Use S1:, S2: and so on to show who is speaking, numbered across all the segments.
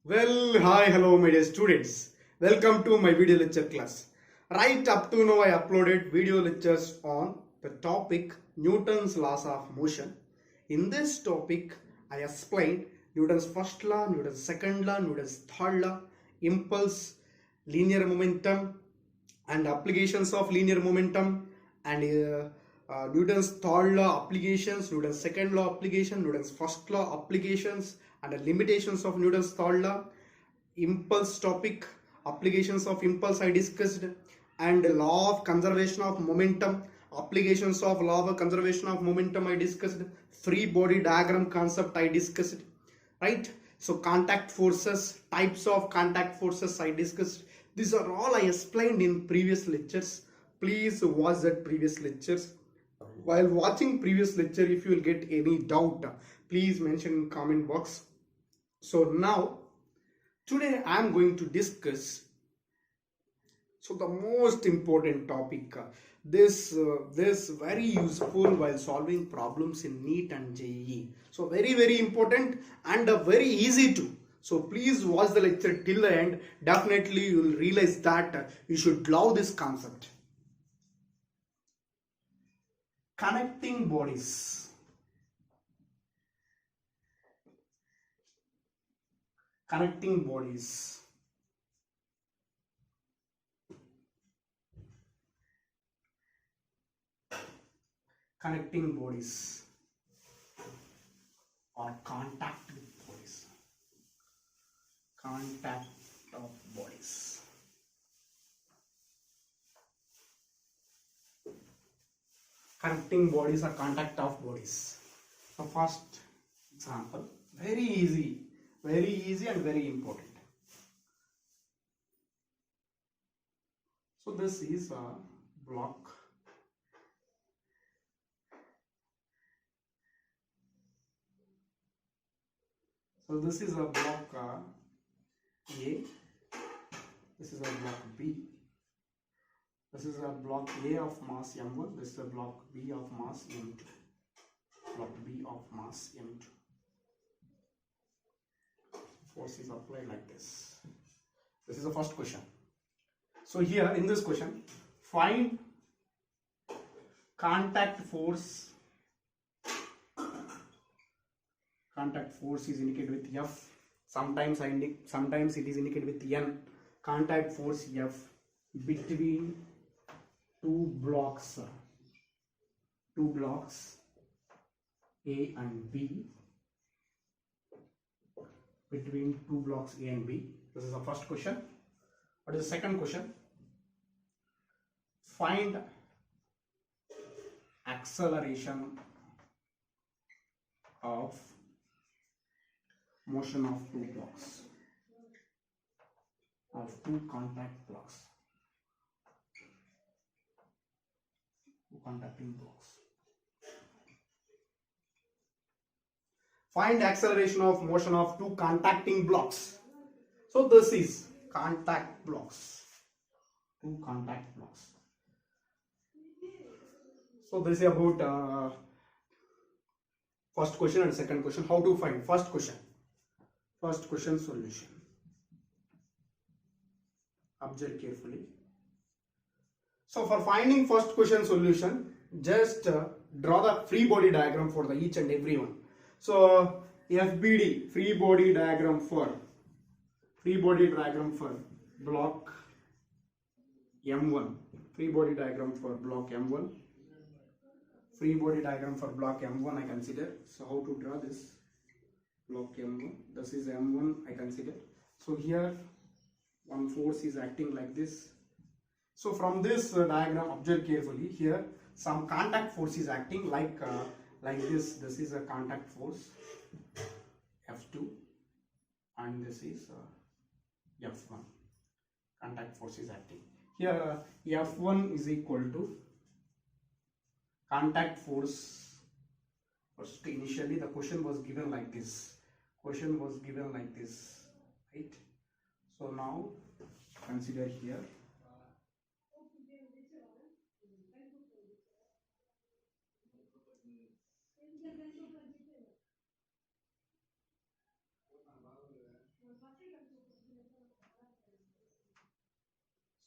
S1: Well, hi, hello, my dear students. Welcome to my video lecture class. Right up to now, I uploaded video lectures on the topic Newton's laws of motion. In this topic, I explained Newton's first law, Newton's second law, Newton's third law, impulse, linear momentum, and applications of linear momentum, and Newton's third law applications, Newton's second law application, Newton's first law applications, and the limitations of Newton's third law, impulse topic, applications of impulse I discussed, and law of conservation of momentum, applications of law of conservation of momentum I discussed, free body diagram concept I discussed, right? So contact forces, types of contact forces I discussed. These are all I explained in previous lectures. Please watch that previous lectures. While watching previous lecture, if you will get any doubt, please mention in comment box. So now today I am going to discuss the most important topic. This very useful while solving problems in NEET and JEE. So very important and very easy too. So please watch the lecture till the end. Definitely you will realize that you should love this concept. Connecting bodies. Connecting bodies. Connecting bodies or contact with bodies. Contact of bodies. Connecting bodies or contact of bodies. So first example, very easy and very important. So this is a block. So this is a block A. This is a block B. This is a block A of mass m1. This is a block B of mass m2. Block B of mass m2. Force is applied like this. This is the first question. So here in this question, find contact force. Contact force is indicated with F. Sometimes it is indicated with N. Contact force F between two blocks A and B. Between two blocks A and B. This is the first question. What is the second question? Find acceleration of motion of two blocks, of two contact blocks, two contacting blocks. Find acceleration of motion of two contacting blocks. So this is contact blocks, two contact blocks. So this is about first question and second question. How to find first question? First question solution. Observe carefully. So for finding first question solution, just draw the free body diagram for the each and every one. So FBD, free body diagram for block M1, free body diagram for block M1, free body diagram for block M1 I consider. So how to draw this? Block M1, this is M1 I consider. So here one force is acting like this. So from this diagram, observe carefully. Here some contact force is acting like this. This is a contact force F2 and this is F1. Contact force is acting. Here F1 is equal to contact force. First initially the question was given like this. Right? So now consider here.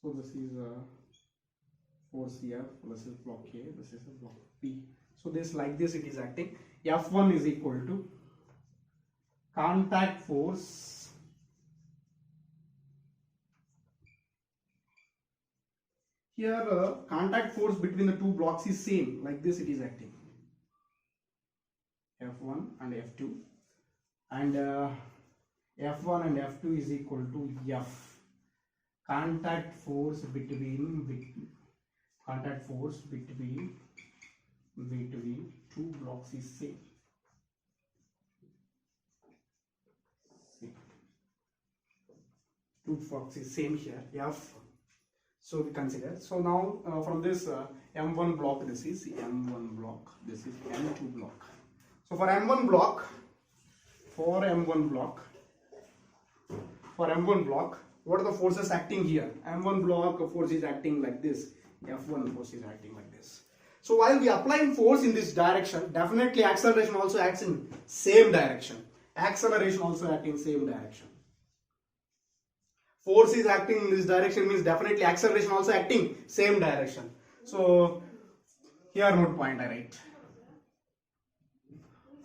S1: So this is force F, this is block A, this is a block B. So this like this it is acting. F1 is equal to contact force here. Contact force between the two blocks is same, like this it is acting. F1 and F2, and F1 and F2 is equal to F. Contact force between two blocks is same. Two blocks is same here, F. So we consider. So now from this M1 block, this is M1 block, this is M2 block. So for M1 block, what are the forces acting here? M1 block force is acting like this. F1 force is acting like this. So while we applying force in this direction, definitely acceleration also acts in same direction. Force is acting in this direction means definitely acceleration also acting same direction. So here note point I write.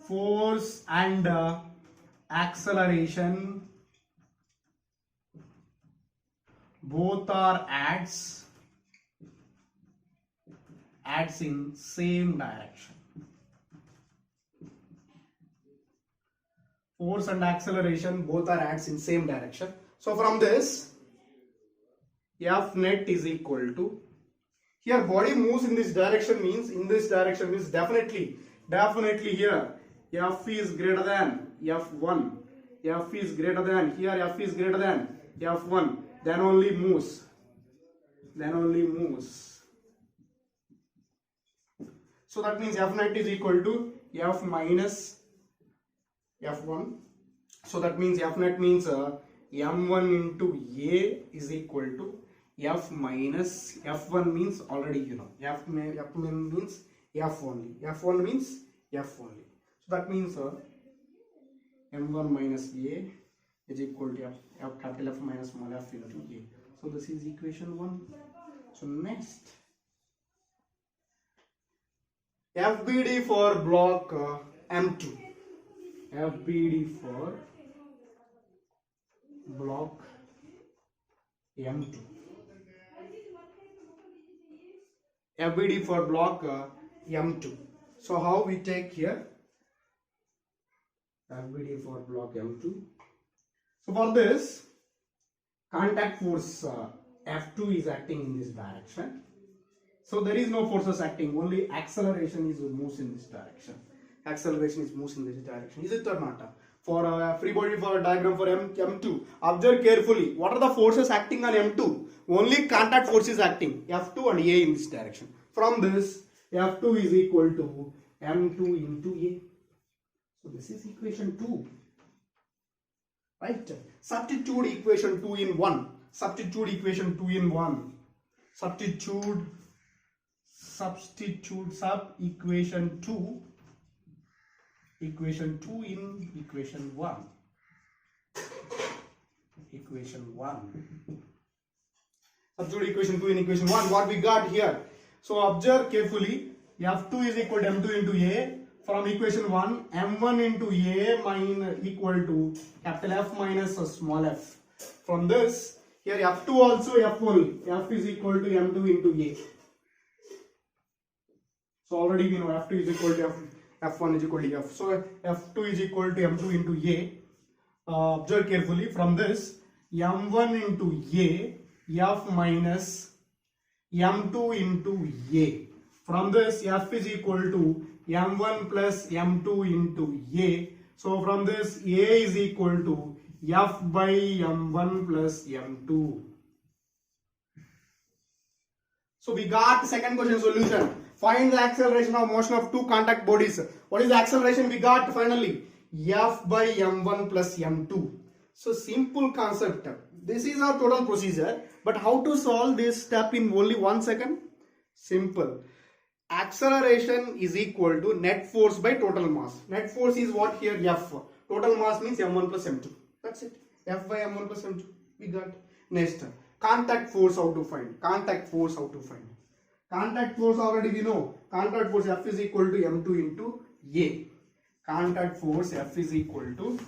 S1: Force and acceleration both are adds in same direction. Force and acceleration both are adds in same direction. So from this, F net is equal to, here body moves in this direction means definitely here F is greater than F1. F is greater than, here F is greater than F1, then only moves. So that means F net is equal to F minus F1. So that means F net means M1 into A is equal to F minus F1 means already you know. F means F only. F1 means F only. So that means M1 minus A is equal to F capital F minus small f into A. So this is equation 1. So next, FBD for block M2. FBD for block M2. FBD for block M2. So how we take here FBD for block M2. So for this, contact force F2 is acting in this direction. So there is no forces acting, only acceleration is moves in this direction. Is it or not? For a free body for a diagram for M2, observe carefully. What are the forces acting on M2? Only contact force is acting, F2 and A in this direction. From this, F2 is equal to M2 into A. So this is equation 2. Right? Substitute equation 2 in 1. Substitute equation 2 in 1. Substitute sub equation 2. Equation 2 in equation 1. Equation 1. Substitute equation 2 in equation 1. What we got here? So observe carefully. F2 is equal to M2 into A. From equation 1, M1 into A minus equal to capital F minus a small f. From this, here F2 also F only. F is equal to M2 into A. So already we know F2 is equal to F. F1 is equal to F. So F2 is equal to M2 into A. Observe carefully. From this, M1 into A, F minus M2 into A. From this, F is equal to M1 plus M2 into A. So from this, A is equal to F by M1 plus M2. So we got the second question solution. Find the acceleration of motion of two contact bodies. What is the acceleration we got finally? F by M1 plus M2. So simple concept. This is our total procedure. But how to solve this step in only 1 second? Simple. Acceleration is equal to net force by total mass. Net force is what here? F. Total mass means M1 plus M2. That's it. F by M1 plus M2. We got. Next. Contact force how to find? Contact force how to find? Contact force already we know. Contact force F is equal to M2 into A. Contact force F is equal to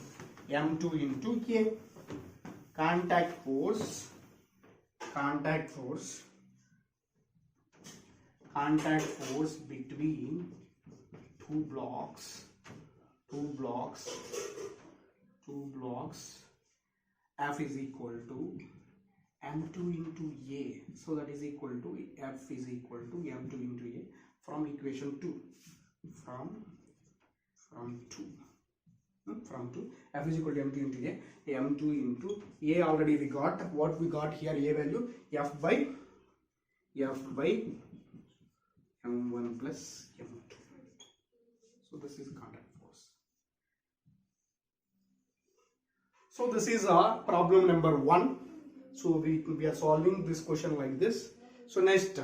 S1: M2 into A. Contact force between two blocks F is equal to M2 into A. So that is equal to F is equal to M2 into A from equation 2. From 2 F is equal to M2 into A. M2 into A already we got. What we got here, A value F by M1 plus M2. So this is contact force. So this is our problem number 1. So we are solving this question like this. So next